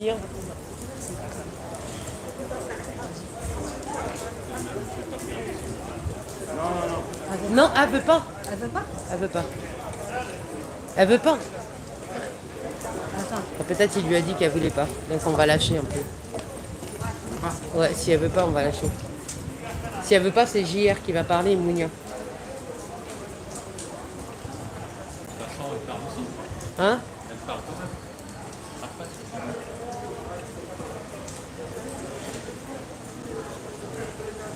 Dire. Non, elle veut pas. Elle veut pas? Elle veut pas. Elle veut pas. Attends. Peut-être il lui a dit qu'elle voulait pas. Donc on va lâcher un peu. Ouais, si elle veut pas, on va lâcher. Si elle veut pas, c'est JR qui va parler, Mounia. Hein?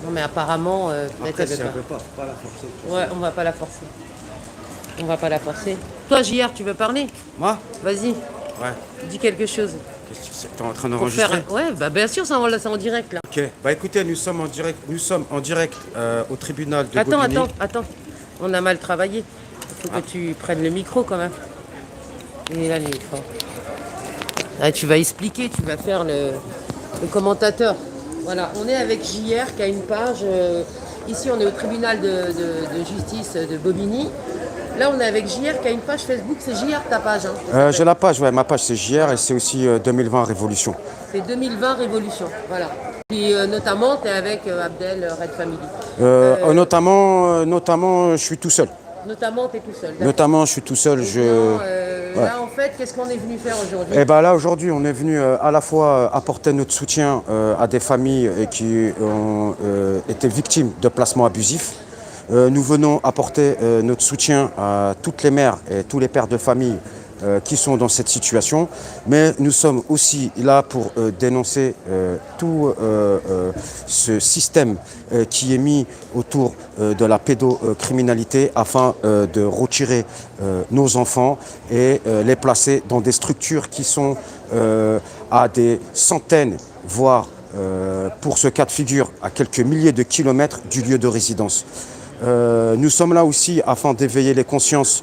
Non mais apparemment, peut-être Après, elle si veut elle pas. veut pas, faut pas la forcer. Ouais, on va pas la forcer. On va pas la forcer. Toi, JR, tu veux parler? Moi? Vas-y, Ouais. dis quelque chose. Qu'est-ce que c'est? T'es en train Pour faire... d'enregistrer? Ouais, bah bien sûr, c'est en direct là. Ok. Bah écoutez, nous sommes en direct au tribunal de Attends, Bobigny. attends. On a mal travaillé. Il faut que tu prennes le micro quand même. Il est là le micro. Ah, tu vas expliquer, tu vas faire le commentateur. Voilà, on est avec JR qui a une page. Ici, on est au tribunal de justice de Bobigny. Là, on est avec JR qui a une page Facebook. C'est JR ta page. Hein, J'ai la page, ouais, ma page c'est JR et c'est aussi 2020 Révolution. c'est 2020 Révolution. Voilà. Puis notamment, tu es avec Abdel Red Family. Notamment, je suis tout seul. Notamment, tu es tout seul. d'accord. Notamment, je suis tout seul. Ouais. Là, en fait, qu'est-ce qu'on est venu faire aujourd'hui? Et ben là aujourd'hui on est venu à la fois apporter notre soutien à des familles qui ont été victimes de placements abusifs. Nous venons apporter notre soutien à toutes les mères et tous les pères de famille qui sont dans cette situation. Mais nous sommes aussi là pour dénoncer tout ce système qui est mis autour de la pédocriminalité afin de retirer nos enfants et les placer dans des structures qui sont à des centaines, voire pour ce cas de figure, à quelques milliers de kilomètres du lieu de résidence. Nous sommes là aussi afin d'éveiller les consciences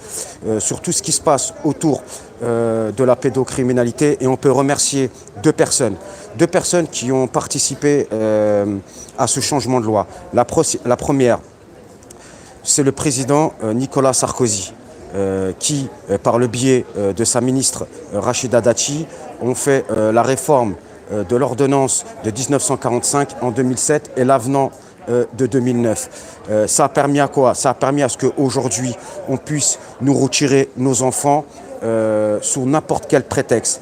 sur tout ce qui se passe autour de la pédocriminalité et on peut remercier deux personnes qui ont participé à ce changement de loi. La première, c'est le président Nicolas Sarkozy qui, par le biais de sa ministre Rachida Dati, ont fait la réforme de l'ordonnance de 1945 en 2007 et l'avenant de 2009. Ça a permis à quoi? Ça a permis à ce qu'aujourd'hui, on puisse nous retirer nos enfants sous n'importe quel prétexte.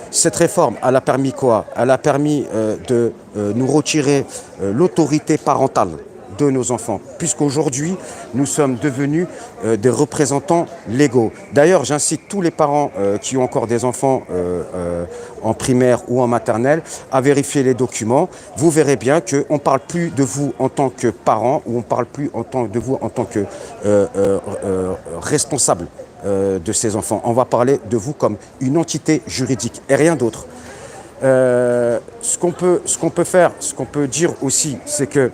Cette réforme, elle a permis quoi? Elle a permis de nous retirer l'autorité parentale de nos enfants, puisqu'aujourd'hui, nous sommes devenus des représentants légaux. D'ailleurs, j'incite tous les parents qui ont encore des enfants en primaire ou en maternelle à vérifier les documents. Vous verrez bien qu'on ne parle plus de vous en tant que parent ou on ne parle plus de vous en tant que responsable de ces enfants. On va parler de vous comme une entité juridique et rien d'autre. Ce qu'on peut faire, ce qu'on peut dire aussi, c'est que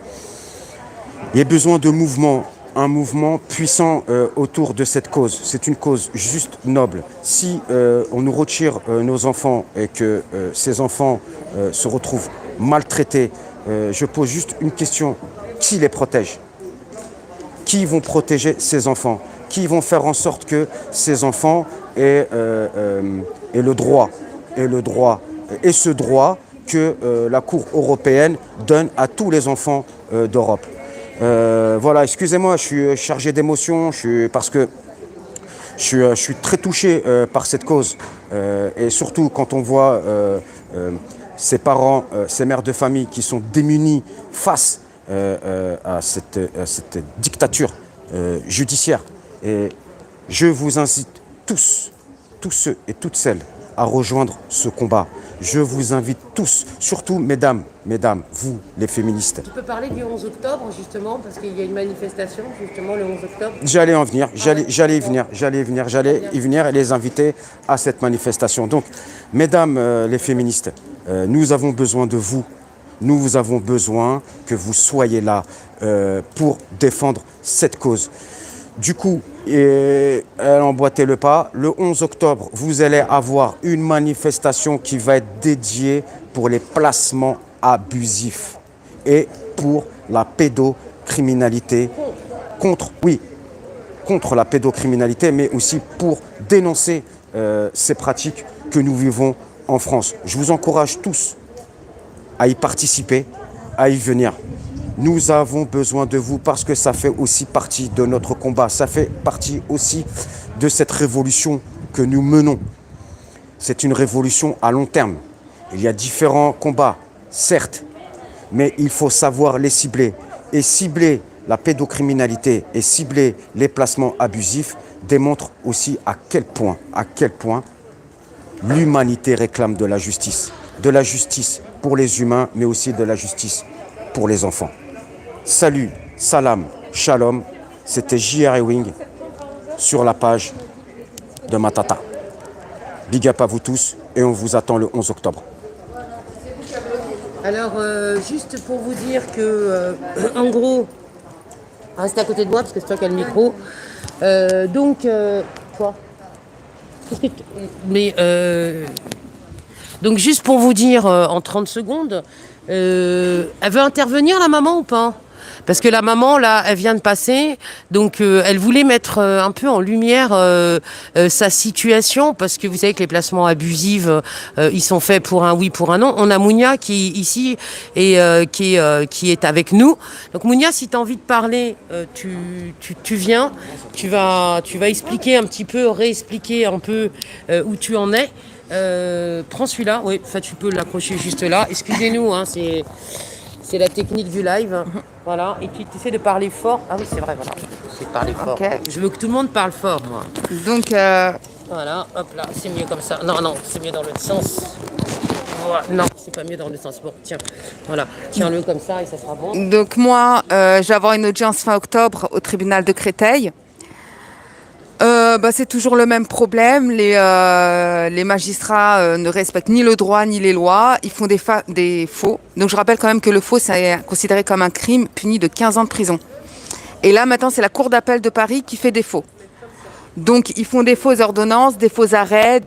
il y a besoin de mouvement, un mouvement puissant autour de cette cause. C'est une cause juste noble. Si on nous retire nos enfants et que ces enfants se retrouvent maltraités, je pose juste une question. Qui les protège? Qui vont protéger ces enfants? Qui vont faire en sorte que ces enfants aient le droit, et ce droit que la Cour européenne donne à tous les enfants d'Europe? Voilà, excusez-moi, je suis chargé d'émotion, parce que je suis très touché par cette cause. Et surtout quand on voit ces parents, ces mères de famille qui sont démunis face à cette dictature judiciaire. Et je vous incite tous ceux et toutes celles à rejoindre ce combat. Je vous invite tous, surtout mesdames, vous les féministes. Tu peux parler du 11 octobre justement, parce qu'il y a une manifestation justement le 11 octobre. J'allais y venir et les inviter à cette manifestation. Donc, mesdames les féministes, nous avons besoin de vous. Nous avons besoin que vous soyez là pour défendre cette cause. Du coup, elle a emboîté le pas. Le 11 octobre, vous allez avoir une manifestation qui va être dédiée pour les placements abusifs et pour la pédocriminalité. Contre la pédocriminalité, mais aussi pour dénoncer ces pratiques que nous vivons en France. Je vous encourage tous à y participer, à y venir. Nous avons besoin de vous parce que ça fait aussi partie de notre combat. Ça fait partie aussi de cette révolution que nous menons. C'est une révolution à long terme. Il y a différents combats, certes, mais il faut savoir les cibler. Et cibler la pédocriminalité et cibler les placements abusifs démontre aussi à quel point l'humanité réclame de la justice. De la justice pour les humains, mais aussi de la justice pour les enfants. Salut, salam, shalom. C'était J.R. Ewing sur la page de Matata. Big up à vous tous et on vous attend le 11 octobre. Alors, juste pour vous dire que, en gros, restez à côté de moi parce que c'est toi qui as le micro. Quoi Qu'est-ce que Mais, donc, juste pour vous dire en 30 secondes, elle veut intervenir, la maman, ou pas? Parce que la maman, là, elle vient de passer, donc elle voulait mettre un peu en lumière sa situation, parce que vous savez que les placements abusifs, ils sont faits pour un oui, pour un non. On a Mounia qui est ici et qui est avec nous. Donc Mounia, si tu as envie de parler, tu viens, tu vas expliquer un petit peu, réexpliquer un peu où tu en es. Prends celui-là, oui, enfin, tu peux l'accrocher juste là. Excusez-nous, hein, c'est la technique du live. Voilà, et puis tu essaies de parler fort. Ah oui, c'est vrai, voilà. C'est de parler fort. Okay. Je veux que tout le monde parle fort, moi. Donc, Voilà, hop là, c'est mieux comme ça. Non, c'est mieux dans l'autre sens. Voilà. Non, c'est pas mieux dans l'autre sens. Bon, tiens, voilà, tiens-le comme ça et ça sera bon. donc moi, je vais avoir une audience fin octobre au tribunal de Créteil. C'est toujours le même problème. Les magistrats ne respectent ni le droit ni les lois. Ils font des faux. Donc je rappelle quand même que le faux, c'est considéré comme un crime puni de 15 ans de prison. Et là, maintenant, c'est la Cour d'appel de Paris qui fait des faux. Donc ils font des fausses ordonnances, des faux arrêts,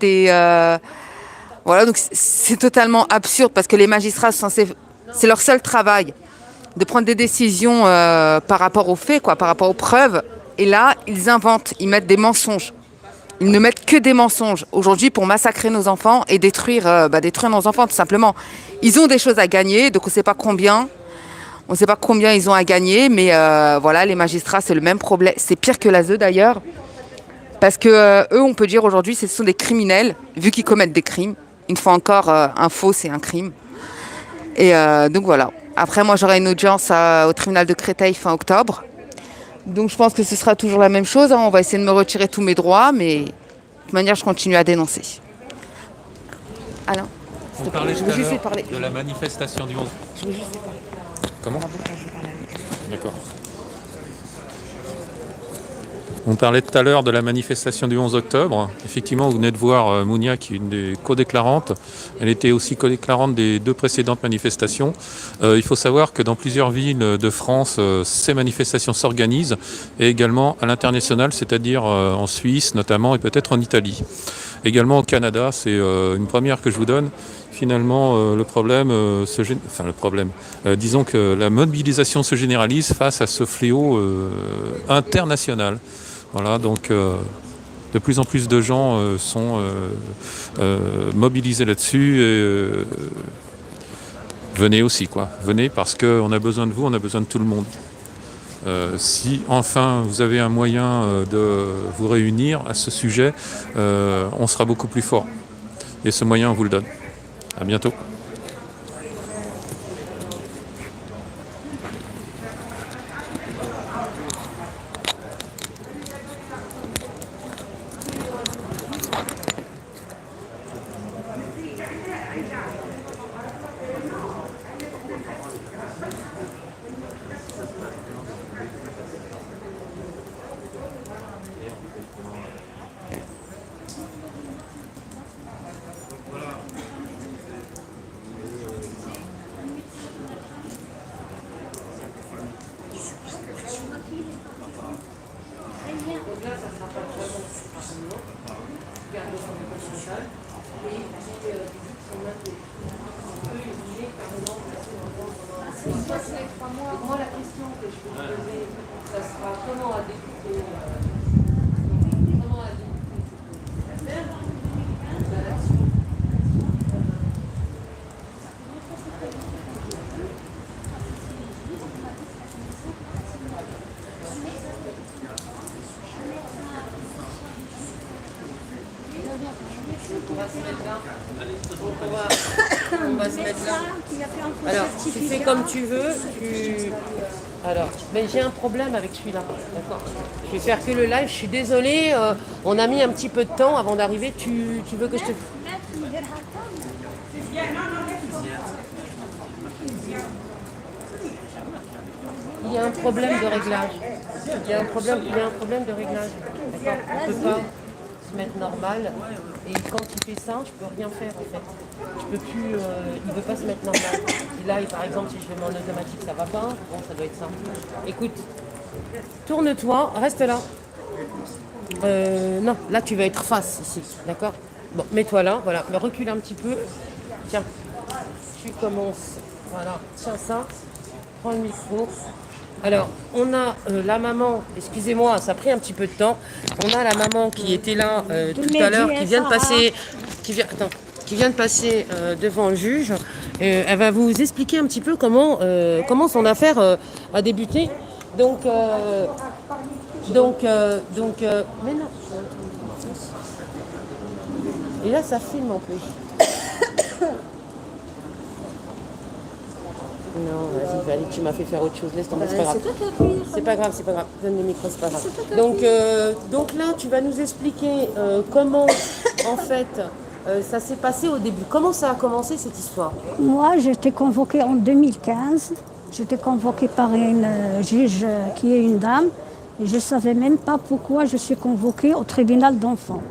voilà, donc c'est totalement absurde parce que les magistrats sont censés, c'est leur seul travail de prendre des décisions par rapport aux faits, quoi, par rapport aux preuves. Et là, ils inventent, ils mettent des mensonges. Ils ne mettent que des mensonges aujourd'hui pour massacrer nos enfants et détruire nos enfants tout simplement. Ils ont des choses à gagner, donc on ne sait pas combien. On ne sait pas combien ils ont à gagner, mais voilà, les magistrats, c'est le même problème. C'est pire que l'ASE d'ailleurs. Parce que eux, on peut dire aujourd'hui, ce sont des criminels, vu qu'ils commettent des crimes. Une fois encore, un faux, c'est un crime. Et donc voilà. Après, moi, j'aurai une audience au tribunal de Créteil fin octobre. Donc je pense que ce sera toujours la même chose. Hein. On va essayer de me retirer tous mes droits, mais de toute manière, je continue à dénoncer. Alain, On parlait je tout veux à juste l'heure parler. de la manifestation du 11. Je veux juste parler. Comment? D'accord. On parlait tout à l'heure de la manifestation du 11 octobre. Effectivement, vous venez de voir Mounia, qui est une des co-déclarantes. Elle était aussi co-déclarante des 2 précédentes manifestations. Il faut savoir que dans plusieurs villes de France, ces manifestations s'organisent, et également à l'international, c'est-à-dire en Suisse notamment, et peut-être en Italie. Également au Canada, c'est une première que je vous donne. Finalement, disons que la mobilisation se généralise face à ce fléau international. Voilà, donc de plus en plus de gens sont mobilisés là-dessus. Et, venez aussi, quoi. Venez parce qu'on a besoin de vous, on a besoin de tout le monde. Si enfin vous avez un moyen de vous réunir à ce sujet, on sera beaucoup plus fort. Et ce moyen, on vous le donne. À bientôt. Moi, la question que je vais vous poser, ça sera comment a débuté cette affaire, la relation On va se mettre là. Alors, tu fais comme tu veux. Alors, mais j'ai un problème avec celui-là. D'accord. Je vais faire que le live. Je suis désolée. On a mis un petit peu de temps avant d'arriver. Tu veux que je te... Il y a un problème de réglage. Il y a un problème de réglage. D'accord. On ne peut pas se mettre normal. Et quand il fait ça, je peux rien faire en fait. Je peux plus. Il ne veut pas se mettre normal. Et là, par exemple, si je le mets en automatique, ça va pas. Bon, ça doit être ça. Écoute, tourne-toi, reste là. Non, là tu vas être face ici, d'accord? Bon, mets-toi là, voilà. Mais recule un petit peu. Tiens, tu commences. Voilà, tiens ça. Prends le micro. Alors, on a la maman, excusez-moi, ça a pris un petit peu de temps. On a la maman qui était là tout à l'heure, qui vient de passer, qui vient de passer devant le juge. Elle va vous expliquer un petit peu comment son affaire a débuté. Donc, mais non. Et là, ça filme en plus. Non, vas-y, tu m'as fait faire autre chose, laisse tomber, c'est pas grave. C'est pas grave, c'est pas grave. Donne le micro, c'est pas grave. Donc là, tu vas nous expliquer comment, en fait, ça s'est passé au début. Comment ça a commencé cette histoire? Moi, j'étais convoquée en 2015. J'étais convoquée par une juge qui est une dame. Et je ne savais même pas pourquoi je suis convoquée au tribunal d'enfants.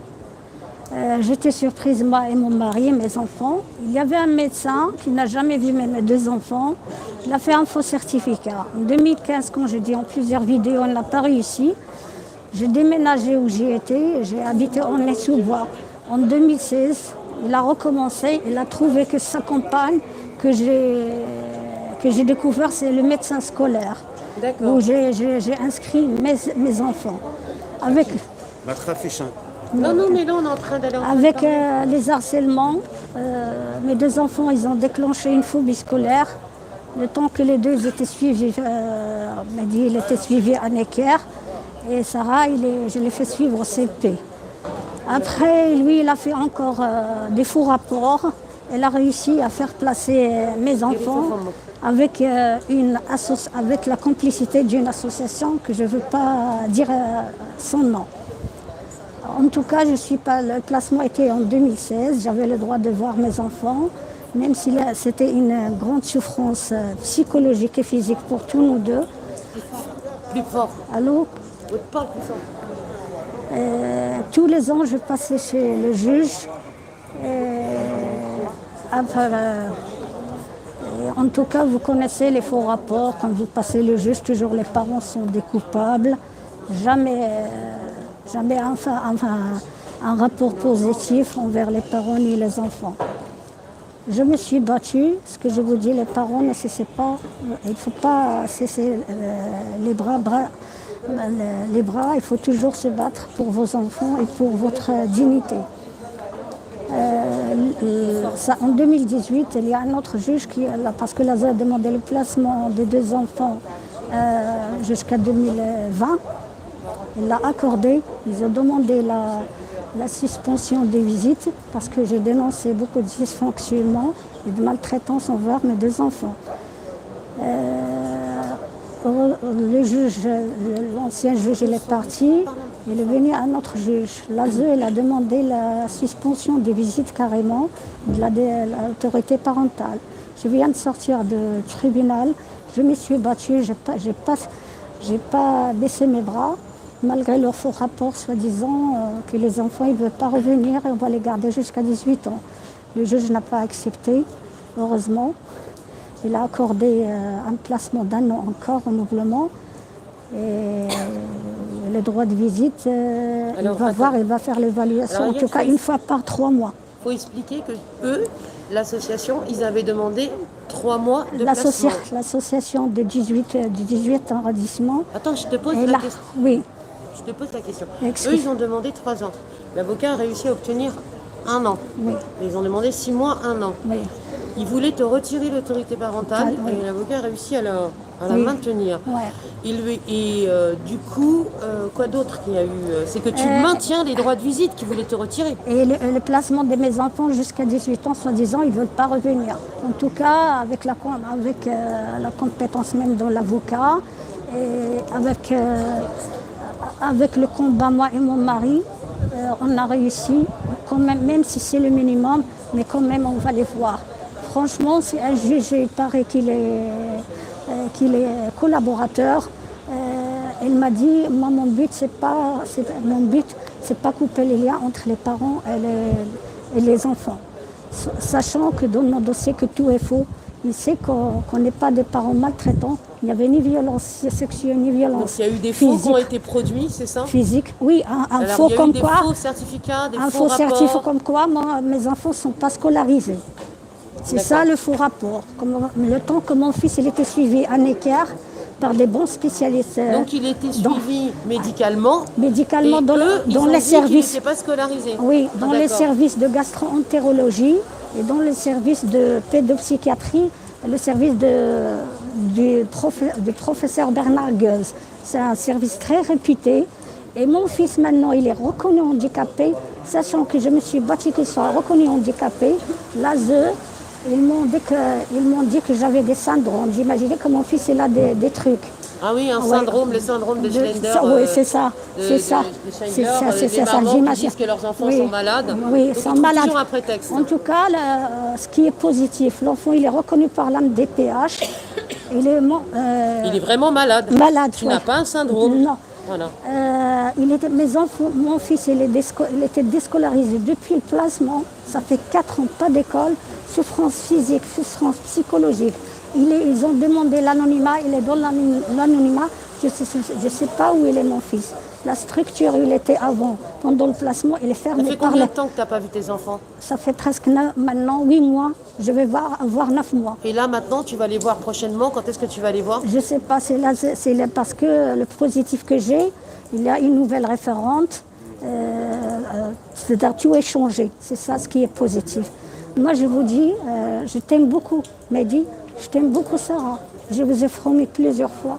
J'étais surprise, moi et mon mari, mes enfants. Il y avait un médecin qui n'a jamais vu mes deux enfants. Il a fait un faux certificat. En 2015, quand j'ai dit en plusieurs vidéos, on n'a pas réussi. J'ai déménagé où j'y étais. J'ai habité en Aix-sous-Bois. En 2016, il a recommencé. Il a trouvé que sa compagne, que j'ai découvert, c'est le médecin scolaire. D'accord. Où j'ai inscrit mes enfants. Avec... Non, mais là, on est en train d'aller en Avec les harcèlements, mes deux enfants, ils ont déclenché une phobie scolaire. Le temps que les deux étaient suivis, on m'a dit, il était suivi à Necker. Et Sarah, je l'ai fait suivre au CP. Après, lui, il a fait encore des faux rapports. Elle a réussi à faire placer mes enfants avec, avec la complicité d'une association que je ne veux pas dire son nom. En tout cas, le placement était en 2016. J'avais le droit de voir mes enfants, même si c'était une grande souffrance psychologique et physique pour tous nous deux. Plus fort. Allô? Parle plus fort. Tous les ans, je passais chez le juge. En tout cas, vous connaissez les faux rapports. Quand vous passez le juge, toujours les parents sont des coupables. Jamais un rapport positif envers les parents ni les enfants. Je me suis battue, ce que je vous dis, les parents ne cessaient pas, il ne faut pas cesser les bras, il faut toujours se battre pour vos enfants et pour votre dignité. En 2018, il y a un autre juge parce que l'ASA a demandé le placement des deux enfants jusqu'à 2020. Il l'a accordé. Ils ont demandé la suspension des visites parce que j'ai dénoncé beaucoup de dysfonctionnements et de maltraitance envers mes deux enfants. Le juge, l'ancien juge, il est parti. Il est venu un autre juge. L'ASE, il a demandé la suspension des visites carrément de l'autorité parentale. Je viens de sortir du tribunal. Je me suis battue. J'ai pas baissé mes bras. Malgré leur faux rapport, soi-disant que les enfants ne veulent pas revenir et on va les garder jusqu'à 18 ans. Le juge n'a pas accepté, heureusement. Il a accordé un placement d'un an encore, renouvellement. Et le droit de visite, il va faire l'évaluation, en tout cas une fois par 3 mois. Il faut expliquer que eux, l'association, ils avaient demandé 3 mois de placement. L'association du 18 arrondissement. Attends, je te pose la question. Oui. Je te pose la question. Eux, ils ont demandé 3 ans. L'avocat a réussi à obtenir 1 an. Oui. Ils ont demandé 6 mois, 1 an. Oui. Ils voulaient te retirer l'autorité parentale et l'avocat a réussi à à la Oui. maintenir. Ouais. Du coup, quoi d'autre qu'il y a eu C'est que tu maintiens les droits de visite qu'ils voulaient te retirer. Et le placement de mes enfants jusqu'à 18 ans, soi-disant, ils ne veulent pas revenir. En tout cas, avec la compétence même de l'avocat, et avec le combat, moi et mon mari, on a réussi, quand même si c'est le minimum, mais quand même on va les voir. Franchement, c'est un juge, il paraît qu'il est collaborateur. Elle m'a dit, moi mon but c'est pas couper les liens entre les parents et les enfants. Sachant que dans nos dossiers que tout est faux, il sait qu'on n'est pas des parents maltraitants. Il n'y avait ni violence sexuelle ni violence Donc il y a eu des faux physique. qui ont été produits, c'est ça? Physique, oui, un Alors, faux il y a eu comme des quoi. faux certificats, des Un faux faux certificat rapports. comme quoi mes enfants ne sont pas scolarisés. C'est ça le faux rapport. Le temps que mon fils il était suivi à Necker par des bons spécialistes. Donc il était suivi médicalement. Médicalement Et dans eux, ils les ont dit services. qu'il n'était pas scolarisé. Oui, dans les D'accord. services de gastro-entérologie et dans les services de pédopsychiatrie, le service du professeur Bernard Goez. C'est un service très réputé. Et mon fils, maintenant, il est reconnu handicapé, sachant que je me suis battue qu'il soit reconnu handicapé. L'ASE, ils m'ont dit que j'avais des syndromes. J'imaginais que mon fils, il a des trucs. Ah oui, un syndrome, le syndrome de Schlender. Oui, c'est ça. C'est ça. Les mamans qui disent que leurs enfants sont malades. Oui, Donc, ils sont ils trouvent malades. toujours un prétexte. En tout cas, ce qui est positif, l'enfant, il est reconnu par l'AMDPH. Il Il est vraiment malade. malade. Tu ouais. n'as pas un syndrome. Non. Voilà. Mon fils, il était déscolarisé depuis le placement. Ça fait 4 ans, pas d'école. Souffrance physique, souffrance psychologique. Ils ont demandé l'anonymat, il est dans l'anonymat. Je ne sais pas où il est mon fils. La structure où il était avant, pendant le placement, il est Ça fermé fait par combien de temps que tu n'as pas vu tes enfants? Ça fait presque maintenant 8 mois. Je vais avoir 9 mois. Et là maintenant, tu vas les voir prochainement. Quand est-ce que tu vas les voir? Je ne sais pas, c'est parce que le positif que j'ai, il y a une nouvelle référente. C'est-à-dire tout est changé. C'est ça ce qui est positif. Moi, je vous dis, je t'aime beaucoup, Mehdi. Je t'aime beaucoup, Sarah. Je vous ai promis plusieurs fois,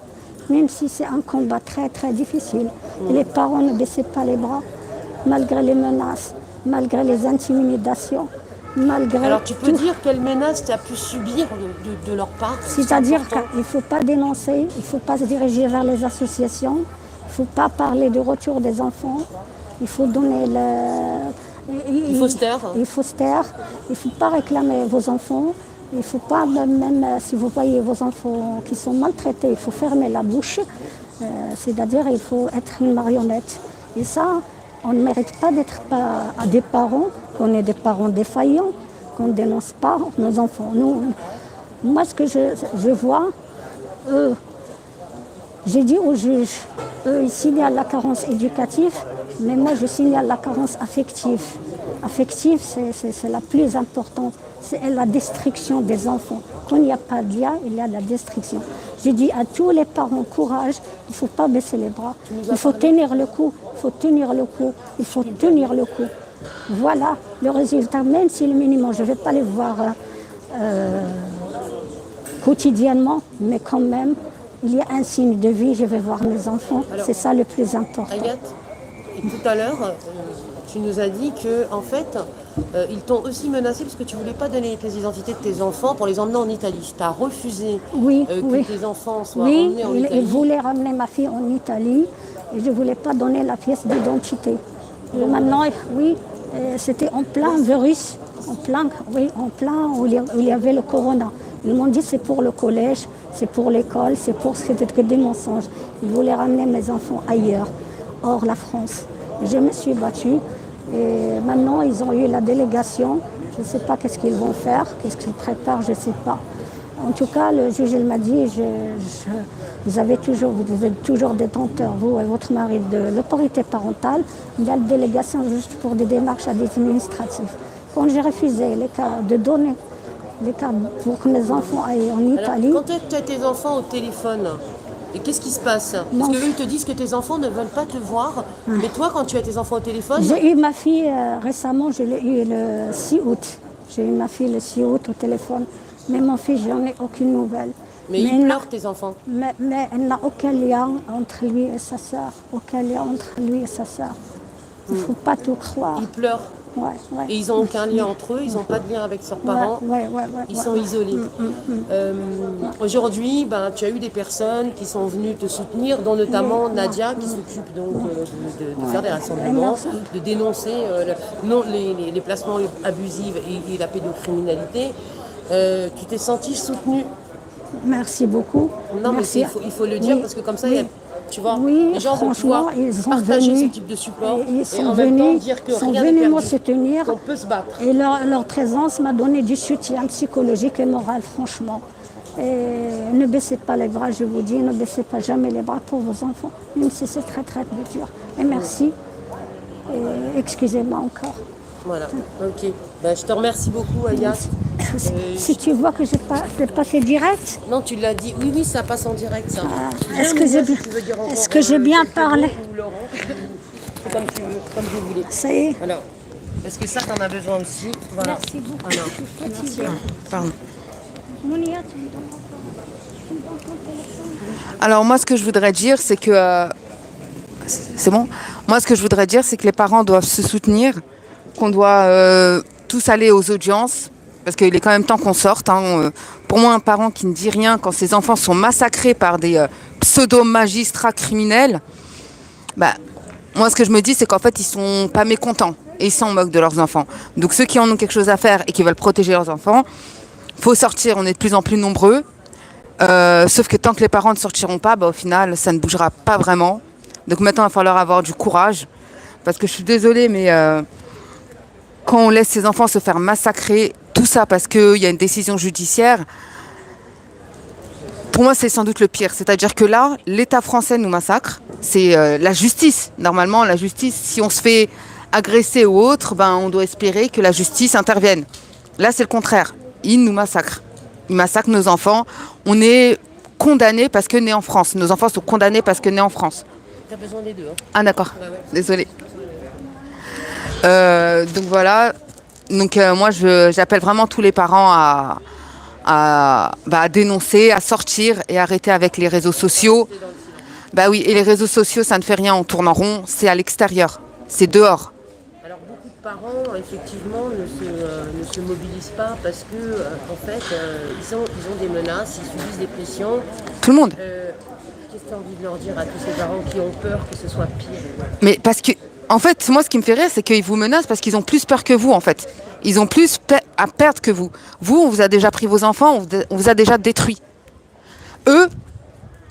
même si c'est un combat très, très difficile. Et les parents ne baissaient pas les bras, malgré les menaces, malgré les intimidations, malgré Alors tu peux tout. dire quelles menaces tu as pu subir de leur part? C'est-à-dire C'est important. qu'il ne faut pas dénoncer, il ne faut pas se diriger vers les associations, il ne faut pas parler du retour des enfants, il faut donner Il faut se taire. Il faut se taire, il ne faut pas réclamer vos enfants, il ne faut pas, même si vous voyez vos enfants qui sont maltraités, il faut fermer la bouche, c'est-à-dire il faut être une marionnette. Et ça, on ne mérite pas d'être à des parents, qu'on est des parents défaillants, qu'on ne dénonce pas nos enfants. Moi, ce que je vois, j'ai dit aux juges, eux, ils signalent la carence éducative, mais moi, je signale la carence affective. Affective, c'est la plus importante. C'est la destruction des enfants. Quand il n'y a pas de lien, il y a la destruction. Je dis à tous les parents, courage, il ne faut pas baisser les bras. Il faut tenir le coup, il faut tenir le coup, il faut tenir le coup. Voilà le résultat, même si le minimum, je ne vais pas les voir quotidiennement, mais quand même, il y a un signe de vie, je vais voir mes enfants. C'est ça le plus important. Agathe, et tout à l'heure, tu nous as dit que en fait, ils t'ont aussi menacé parce que tu ne voulais pas donner les identités de tes enfants pour les emmener en Italie. Tu as refusé Oui, que tes enfants soient oui, emmenés en il Italie. voulait ramener ma fille en Italie et je ne voulais pas donner la pièce d'identité. Et maintenant, oui, c'était en plein virus, en plein où il y avait le corona. Ils m'ont dit c'est pour le collège, c'est pour l'école, c'est pour ce qui était que des mensonges. Ils voulaient ramener mes enfants ailleurs, hors la France. Je me suis battue et maintenant ils ont eu la délégation. Je ne sais pas qu'est-ce qu'ils vont faire, qu'est-ce qu'ils préparent, je ne sais pas. En tout cas, le juge il m'a dit vous êtes toujours détenteur, vous et votre mari, de l'autorité parentale. Il y a une délégation juste pour des démarches administratives. Quand j'ai refusé de donner les cas pour que mes enfants aillent en Italie. Alors, quand tu as tes enfants au téléphone, et qu'est-ce qui se passe? Parce qu'eux, ils te disent que tes enfants ne veulent pas te voir. Mais toi, quand tu as tes enfants au téléphone... J'ai eu ma fille récemment, je l'ai eu le 6 août. J'ai eu ma fille le 6 août au téléphone. Mais mon fils, j'en ai aucune nouvelle. Mais ils pleurent, tes enfants. Mais elle n'a aucun lien entre lui et sa sœur. Aucun lien entre lui et sa sœur. Il ne faut pas tout croire. Ils pleurent. Ouais. Et ils n'ont aucun lien entre eux, ils n'ont pas de lien avec leurs parents. Ils sont isolés. Aujourd'hui, tu as eu des personnes qui sont venues te soutenir, dont notamment Nadia, qui s'occupe donc de faire des rassemblements, de dénoncer les placements abusifs et la pédocriminalité. Tu t'es sentie soutenue? Merci beaucoup. Non, Merci. mais il faut le dire parce que comme ça, tu vois, oui, les gens vont pouvoir ils sont partager venus, ce type de support ils et sont en même temps venus, dire que sont rien n'est venus me perdu, soutenir. qu'on peut se battre. Et leur présence m'a donné du soutien psychologique et moral, franchement. Et ne baissez pas les bras, je vous dis, ne baissez pas jamais les bras pour vos enfants, même si c'est très très dur. Et merci. Et excusez-moi encore. Voilà, ok. Je te remercie beaucoup, Ayat. Si tu vois que je n'ai pas fait direct. Non, tu l'as dit. Oui, ça passe en direct, ça. Est-ce que j'ai bien parlé? C'est comme vous voulez. Ça y est. Alors, est-ce que ça, t'en as besoin aussi? Voilà. Merci beaucoup. Alors, Je suis fatiguée. Pardon. Monia, tu me donnes ton téléphone. Alors moi, ce que je voudrais dire, c'est que... c'est bon. Moi, ce que je voudrais dire, c'est que les parents doivent se soutenir, qu'on doit tous aller aux audiences, parce qu'il est quand même temps qu'on sorte. Pour moi, un parent qui ne dit rien quand ses enfants sont massacrés par des pseudo-magistrats criminels, moi, ce que je me dis, c'est qu'en fait, ils sont pas mécontents et ils s'en moquent de leurs enfants. Donc ceux qui en ont quelque chose à faire et qui veulent protéger leurs enfants, faut sortir. On est de plus en plus nombreux. Sauf que tant que les parents ne sortiront pas, au final, ça ne bougera pas vraiment. Donc maintenant, il va falloir avoir du courage. Parce que je suis désolée, mais quand on laisse ses enfants se faire massacrer, tout ça parce qu'il y a une décision judiciaire, pour moi, c'est sans doute le pire. C'est-à-dire que là, l'État français nous massacre. C'est la justice. Normalement, la justice, si on se fait agresser ou autre, on doit espérer que la justice intervienne. Là, c'est le contraire. Ils nous massacrent. Ils massacrent nos enfants. On est condamnés parce que nés en France. Nos enfants sont condamnés parce que nés en France. t'as besoin des deux. Ah d'accord. Ouais. Désolée. Donc voilà. Donc moi, j'appelle vraiment tous les parents à dénoncer, à sortir et arrêter avec les réseaux sociaux. Oui, et les réseaux sociaux, ça ne fait rien, on tourne en rond, c'est à l'extérieur, c'est dehors. Alors beaucoup de parents, effectivement, ne se mobilisent pas parce que, en fait, ils ont des menaces, ils subissent des pressions. Tout le monde. Qu'est-ce que tu as envie de leur dire à tous ces parents qui ont peur que ce soit pire? Mais parce que, en fait, moi, ce qui me fait rire, c'est qu'ils vous menacent parce qu'ils ont plus peur que vous, en fait. Ils ont plus à perdre que vous. Vous, on vous a déjà pris vos enfants, on vous a déjà détruit. Eux,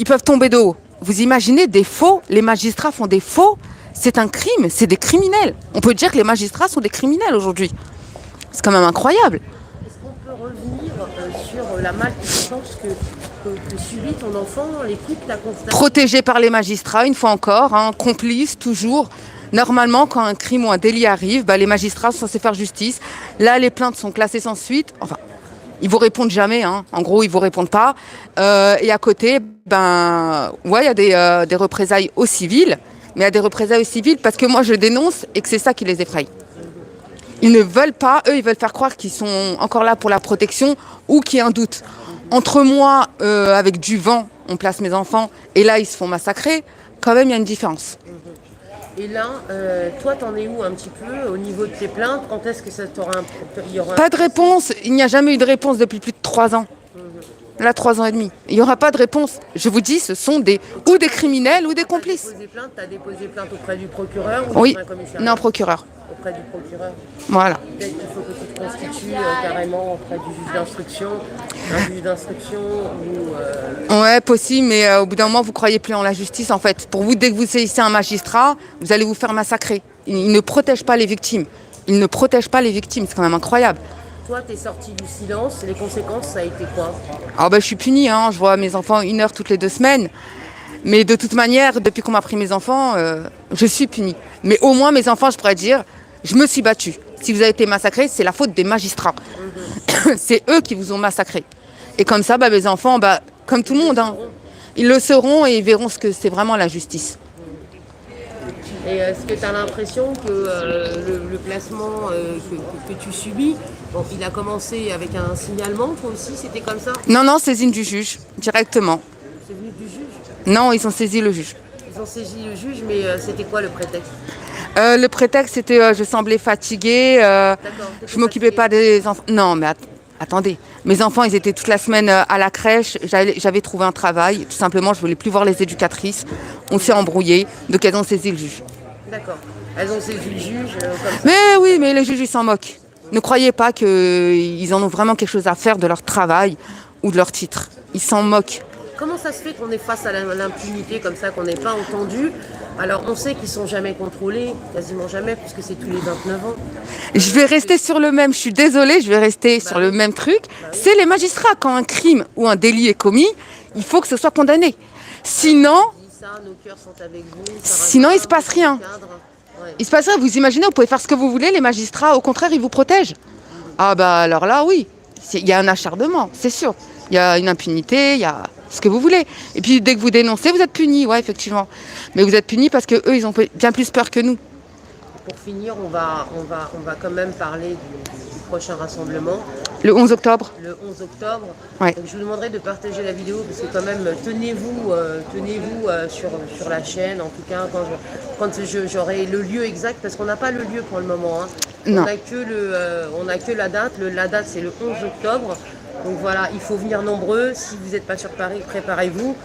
ils peuvent tomber de haut. Vous imaginez des faux, les magistrats font des faux, c'est un crime, c'est des criminels. On peut dire que les magistrats sont des criminels aujourd'hui. C'est quand même incroyable. Est-ce qu'on peut revenir sur la maltraitance que subit ton enfant, les coups que tu as constatés? Protégé par les magistrats, une fois encore, complice toujours. Normalement, quand un crime ou un délit arrive, les magistrats sont censés faire justice. Là, les plaintes sont classées sans suite. Enfin, ils vous répondent jamais. En gros, ils vous répondent pas. Et à côté, il y a des représailles au civil. Mais il y a des représailles au civil parce que moi, je dénonce et que c'est ça qui les effraie. Ils ne veulent pas, eux, ils veulent faire croire qu'ils sont encore là pour la protection ou qu'il y a un doute. Entre moi, avec du vent, on place mes enfants, et là, ils se font massacrer, quand même, il y a une différence. Et là, toi, t'en es où un petit peu au niveau de tes plaintes? Quand est-ce que ça y aura Pas de réponse, il n'y a jamais eu de réponse depuis plus de 3 ans. Là, 3 ans et demi. Il n'y aura pas de réponse. Je vous dis, ce sont des criminels ou des complices. Tu as déposé plainte auprès du procureur ou Oui, dans un commissariat? non, procureur. Auprès du procureur. Voilà. Peut-être qu'il faut que tu te constitues carrément auprès du juge d'instruction. Un juge d'instruction ou... Ouais, possible, mais au bout d'un moment, vous croyez plus en la justice, en fait. Pour vous, dès que vous saisissez un magistrat, vous allez vous faire massacrer. Il ne protège pas les victimes. Il ne protège pas les victimes, c'est quand même incroyable. Toi, t'es sorti du silence, les conséquences, ça a été quoi? Alors je suis punie, je vois mes enfants 1 heure toutes les 2 semaines. Mais de toute manière, depuis qu'on m'a pris mes enfants, je suis punie. Mais au moins, mes enfants, je pourrais dire, je me suis battue. Si vous avez été massacrés, c'est la faute des magistrats. C'est eux qui vous ont massacrés. Et comme ça, mes enfants, comme tout le monde, ils le sauront et ils verront ce que c'est vraiment la justice. Et est-ce que tu as l'impression que le placement que tu subis, bon, il a commencé avec un signalement, toi aussi, c'était comme ça? Non, non, saisine du juge, directement. C'est venu du juge? Non, ils ont saisi le juge. Ils ont saisi le juge, mais c'était quoi le prétexte? Le prétexte, c'était je semblais fatiguée, D'accord. je m'occupais pas des enfants. Non, mais attendez, mes enfants, ils étaient toute la semaine à la crèche, j'avais trouvé un travail, tout simplement, je voulais plus voir les éducatrices, on s'est embrouillé, donc elles ont saisi le juge. D'accord. Elles ont saisi le juge comme ça. Mais oui, mais les juges, ils s'en moquent. Ne croyez pas qu'ils en ont vraiment quelque chose à faire de leur travail ou de leur titre. Ils s'en moquent. Comment ça se fait qu'on est face à l'impunité comme ça, qu'on n'est pas entendu? Alors on sait qu'ils sont jamais contrôlés, quasiment jamais, puisque c'est tous les 29 ans. Je vais rester sur le même, je suis désolée, je vais rester sur le même truc. C'est les magistrats. Quand un crime ou un délit est commis, il faut que ce soit condamné. Sinon, Nos cœurs sont avec vous. Sinon, il se passe rien. Ouais. il se passe rien. Vous imaginez, vous pouvez faire ce que vous voulez, les magistrats, au contraire, ils vous protègent. Ah bah alors là, oui, il y a un acharnement, c'est sûr. Il y a une impunité, il y a ce que vous voulez. Et puis dès que vous dénoncez, vous êtes punis, ouais, effectivement. Mais vous êtes punis parce que eux, ils ont bien plus peur que nous. Pour finir, on va quand même parler du prochain rassemblement. Le 11 octobre. Le 11 octobre. Ouais. Donc, je vous demanderai de partager la vidéo parce que quand même, tenez-vous sur la chaîne. En tout cas, quand j'aurai le lieu exact, parce qu'on n'a pas le lieu pour le moment. Hein. Non. On n'a que la date. La date, c'est le 11 octobre. Donc voilà, il faut venir nombreux. Si vous n'êtes pas sur Paris, préparez-vous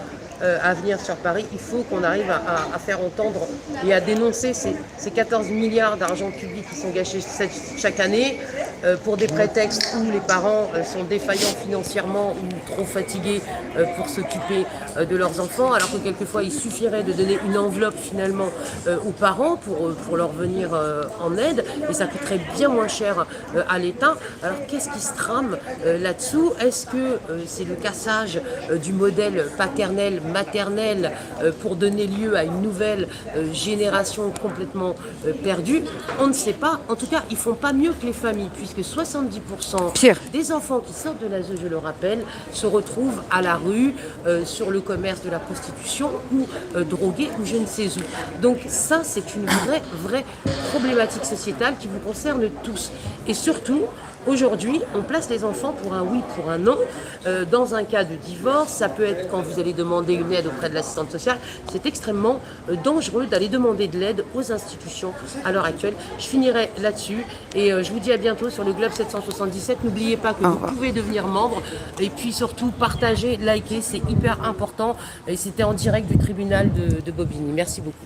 à venir sur Paris. Il faut qu'on arrive à faire entendre et à dénoncer ces 14 milliards d'argent public qui sont gâchés chaque année pour des prétextes où les parents sont défaillants financièrement ou trop fatigués pour s'occuper de leurs enfants, alors que quelquefois il suffirait de donner une enveloppe finalement aux parents pour leur venir en aide, et ça coûterait bien moins cher à l'État. Alors qu'est-ce qui se trame là-dessous? Est-ce que c'est le cassage du modèle paternel, maternel pour donner lieu à une nouvelle génération complètement perdue? On ne sait pas. En tout cas, ils font pas mieux que les familles, puisque 70% Pire. des enfants qui sortent de l'ASE, je le rappelle, se retrouvent à la rue, sur le commerce de la prostitution ou drogués ou je ne sais où. Donc ça, c'est une vraie problématique sociétale qui vous concerne tous. Et surtout, aujourd'hui, on place les enfants pour un oui, pour un non. Dans un cas de divorce, ça peut être quand vous allez demander une aide auprès de l'assistante sociale. C'est extrêmement dangereux d'aller demander de l'aide aux institutions à l'heure actuelle. Je finirai là-dessus et je vous dis à bientôt sur le Globe 777. N'oubliez pas que vous pouvez devenir membre et puis surtout partager, liker, c'est hyper important. Et c'était en direct du tribunal de Bobigny. Merci beaucoup.